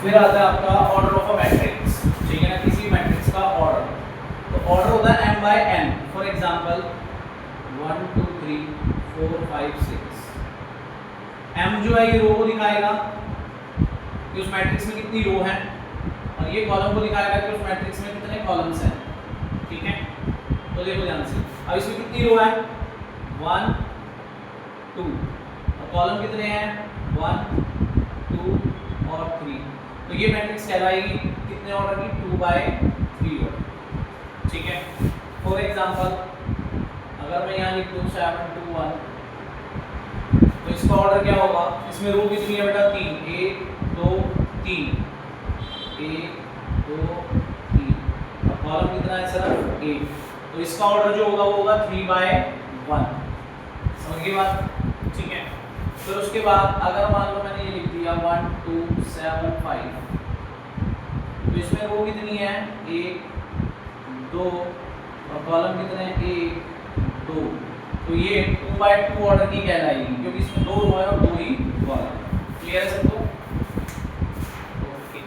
फिर आता है आपका ऑर्डर ऑफ अ मैट्रिक्स, ठीक है ना, किसी मैट्रिक्स का ऑर्डर। तो ऑर्डर होता है m by n। For example 1 2 3 4 5 6। m जो है ये रो को दिखाएगा कि उस मैट्रिक्स में कितनी रो है, और ये कॉलम को दिखाएगा कि उस मैट्रिक्स में कितने कॉलम्स हैं, ठीक है। तो देखो ध्यान से, अब इसमें कितनी रो है 1 2, और कॉलम कितने हैं 1 2 और 3। तो ये मैट्रिक्स कहलाएगी कितने ऑर्डर की 2 बाय 3 ऑर्डर, ठीक है। फॉर एग्जांपल अगर मैं यहाँ लिख दूँ 7 2 1, तो इसका ऑर्डर क्या होगा, इसमें रो कितनी है बेटा 3, 1 2 3, 1 2 3, और कॉलम कितना है सिर्फ 1। तो इसका ऑर्डर जो होगा वो होगा 3 बाय 1, समझ गए बात, ठीक है। फिर उसके बाद अगर मान लो मैंने ये लिख दिया 1 2 7 5, तो इसमें रो कितनी है 1 2, और कॉलम कितने हैं 1 2। तो ये 2 बाय 2 ऑर्डर की कहलाएगी, क्योंकि इसमें 2 रो है और 2 ही कॉलम। क्लियर है सबको? ओके,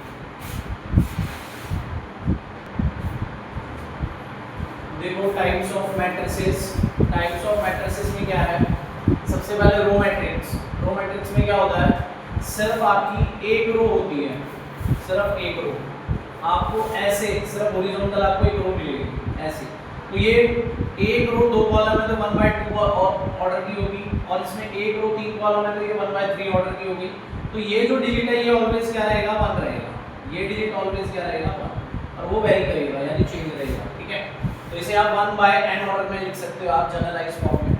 देखो types of matrices. Types of matrices में क्या है, सबसे पहले रो मैट्रिक्स। रो मैट्रिक्स में क्या होता है, सिर्फ आपकी एक रो होती है, सिर्फ एक रो। आपको ऐसे सिर्फ हॉरिजॉन्टल आपको एक रो मिलेगी ऐसे। तो ये एक रो 2 कॉलम है तो 1 बाय 2 ऑर्डर की होगी, और इसमें एक रो 3 कॉलम है तो ये 1 बाय 3 ऑर्डर की होगी। तो ये जो डिजिट है ये ऑलवेज क्या रहेगा 1 रहेगा, ये डिजिट ऑलवेज क्या रहेगा 1, और वो वेरी करेगा यानी चेंज रहेगा, ठीक है। तो इसे आप 1 बाय n ऑर्डर में लिख सकते हो आप जनरलाइज फॉर्म में।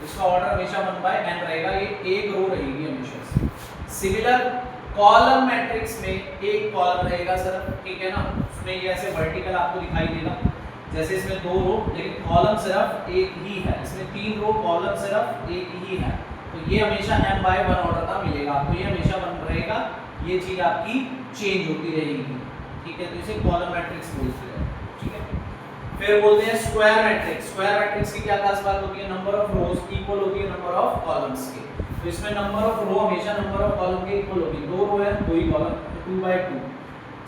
इसका ऑर्डर हमेशा 1 बाय n रहेगा, ये एक रो रहेगी हमेशा। सिमिलर कॉलम मैट्रिक्स में एक कॉलम रहेगा सिर्फ, ठीक है ना, उसमें ये ऐसे वर्टिकल आपको दिखाई देगा, जैसे इसमें 2 रो लेकिन कॉलम सिर्फ एक ही है, इसमें 3 रो कॉलम सिर्फ एक ही है। तो ये हमेशा m बाय 1 ऑर्डर का मिलेगा आपको, ये हमेशा 1 रहेगा, ये चीज आपकी चेंज होती रहेगी, ठीक है। तो इसे कॉलम मैट्रिक्स बोलते हैं, ठीक है। फिर बोलते हैं स्क्वायर मैट्रिक्स। स्क्वायर मैट्रिक्स की क्या खास बात होती है, नंबर ऑफ रोज इक्वल होती है नंबर ऑफ कॉलम्स के। तो इसमें नंबर ऑफ रो हमेशा नंबर ऑफ कॉलम के इक्वल होगी। 2 रो है 2 ही कॉलम, तो 2 बाय 2।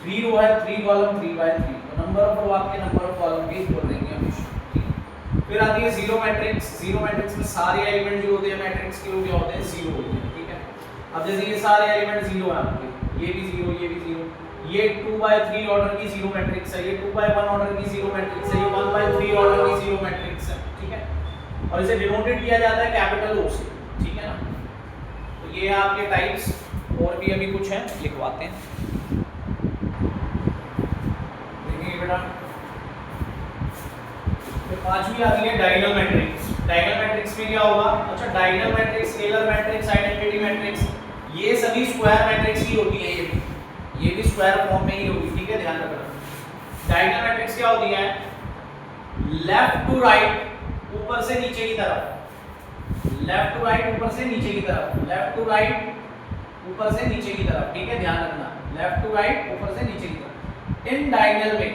3 रो है 3 कॉलम 3 बाय 3। तो नंबर ऑफ रो आपके नंबर ऑफ कॉलम के इक्वल रहेंगे हमेशा, ठीक है। फिर आती है जीरो मैट्रिक्स। जीरो मैट्रिक्स में सारे एलिमेंट जो होते हैं मैट्रिक्स के वो क्या होते हैं, जीरो होते हैं, ठीक है। अब जैसे ये सारे एलिमेंट जीरो हैं आपके, ये भी जीरो, ये भी जीरो, ये 2 बाय 3 ऑर्डर की जीरो मैट्रिक्स है, ये 2 बाय 1 ऑर्डर की जीरो मैट्रिक्स है, ये 1 बाय 3 ऑर्डर की जीरो मैट्रिक्स है, ठीक है। और इसे डिनोटेड किया जाता है कैपिटल O से, ठीक है ना। तो ये आपके टाइप्स, और भी अभी कुछ हैं लिखवाते हैं, देखिए बेटा। फिर पांचवी आती है डायगोनल मैट्रिक्स। डायगोनल मैट्रिक्स में क्या होगा, अच्छा diagonal matrix, scalar matrix, identity matrix, ये सभी स्क्वायर मैट्रिक्स की होती है, ये भी स्क्वायर फॉर्म में ही होगी, ठीक है, ध्यान रखना। डायगोनल मैट्रिक्स क्या होती है, लेफ्ट टू राइट, ऊपर से नीचे की तरफ, लेफ्ट टू राइट ऊपर से नीचे की तरफ, लेफ्ट टू राइट ऊपर से नीचे की तरफ, ठीक है, ध्यान रखना, लेफ्ट टू राइट ऊपर से नीचे की तरफ। इन डायगोनल में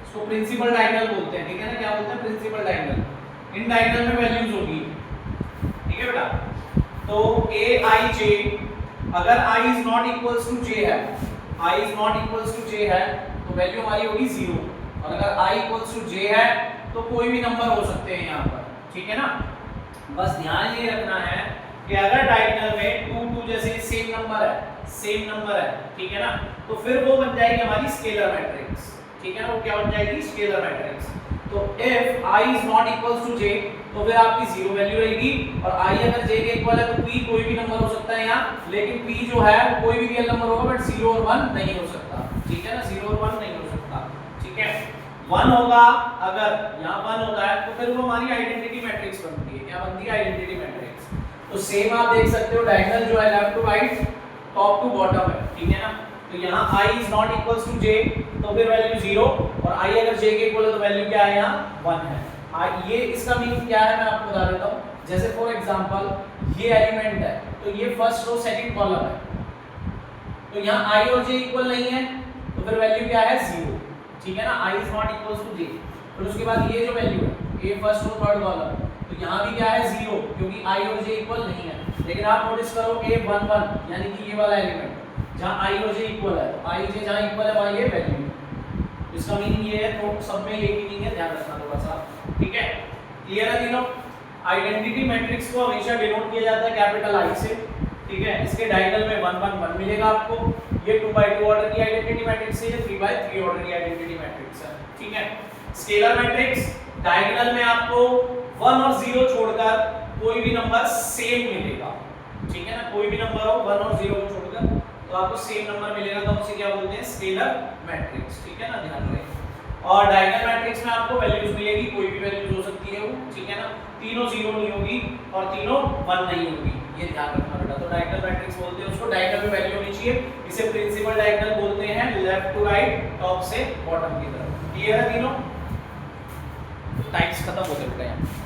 इसको प्रिंसिपल डायगोनल बोलते हैं, ठीक है ना, क्या बोलते हैं, प्रिंसिपल डायगोनल। इन डायगोनल में वैल्यूज होगी, ठीक है बेटा। तो a i j, अगर i is not equals to j है, i is not equals to j है तो वैल्यू हमारी होगी 0, और अगर i equals to j है तो कोई भी नंबर हो सकते हैं यहाँ पर, ठीक है ना। बस ध्यान ये रखना है कि अगर डायगोनल में 2 2 जैसे सेम नंबर है, सेम नंबर है, ठीक है ना, तो फिर वो बन जाएगी हमारी स्केलर मैट्रिक्स, ठीक है ना, वो क्या बन जाएगी, स्केलर मैट्रिक्स। तो if i is not equals to j तो फिर आपकी 0 वैल्यू रहेगी, और i अगर j के इक्वल है तो p कोई भी नंबर हो सकता है यहाँ, लेकिन p जो है वो कोई भी रियल नंबर होगा, बट 0 और 1 नहीं हो सकता, ठीक है ना, 0 और 1 नहीं हो सकता, ठीक है। 1 होगा, अगर यहाँ 1 होता है तो फिर वो हमारी आइडेंटिटी मैट्रिक्स बनती है, क्या बनती है, आइडेंटिटी मैट्रिक्स। तो सेम आप देख सकते हो डायगोनल जो है left to right, top to bottom है, ठीक है ना। तो यहाँ i is not equals to j तो फिर वैल्यू 0, और i अगर j के इक्वल है तो वैल्यू क्या है, यहाँ 1 है। ये इसका मीनिंग क्या है मैं आपको बता देता हूँ। जैसे फॉर एग्जांपल ये एलिमेंट है, तो ये फर्स्ट रो सेकंड कॉलम है, तो यहाँ i और j इक्वल नहीं है तो फिर वैल्यू क्या है, 0, ठीक है ना, i is not equals to j। फिर उसके बाद ये जो वैल्यू है a first row third column, तो यहाँ भी क्या है, 0, क्योंकि i और j इक्वल नहीं है। लेकिन आप नोटिस करो a 1 1 यानी कि ये वाला एलिमेंट, जहां आई और जे इक्वल है, तो आई जे जहां इक्वल है वहां ये वैल्यू, इसका मीनिंग ये है, तो सब में ये मीनिंग है, ध्यान रखना थोड़ा सा, ठीक है। क्लियर है तीनों? आइडेंटिटी मैट्रिक्स को हमेशा डिनोट किया जाता है कैपिटल आई से, ठीक है। इसके डायगोनल में 1 1 1 मिलेगा आपको, ये 2 by 2 ऑर्डर की आइडेंटिटी मैट्रिक्स है, ये 3 by 3 ऑर्डर की आइडेंटिटी मैट्रिक्स है, ठीक है। स्केलर मैट्रिक्स डायगोनल में आपको 1 और 0 छोड़कर कोई भी नंबर सेम मिलेगा, ठीक है ना, कोई भी नंबर हो 1 और 0 को छोड़कर तो आपको सेम नंबर मिलेगा, तो उसे क्या बोलते हैं, स्केलर मैट्रिक्स, ठीक है ना, ध्यान रखें। और डायगोनल मैट्रिक्स में आपको वैल्यूज मिलेगी, कोई भी वैल्यूज हो सकती है वो, ठीक है ना, तीनों 0 नहीं होगी और तीनों 1 नहीं होगी, ये ध्यान रखना बेटा। तो डायगोनल मैट्रिक्स बोलते हैं उसको, डायगोनल में वैल्यू होनी चाहिए, इसे प्रिंसिपल डायगोनल बोलते हैं, लेफ्ट टू राइट, टॉप से बॉटम की तरफ। क्लियर है तीनों? टाइप्स खत्म हो गए बेटा।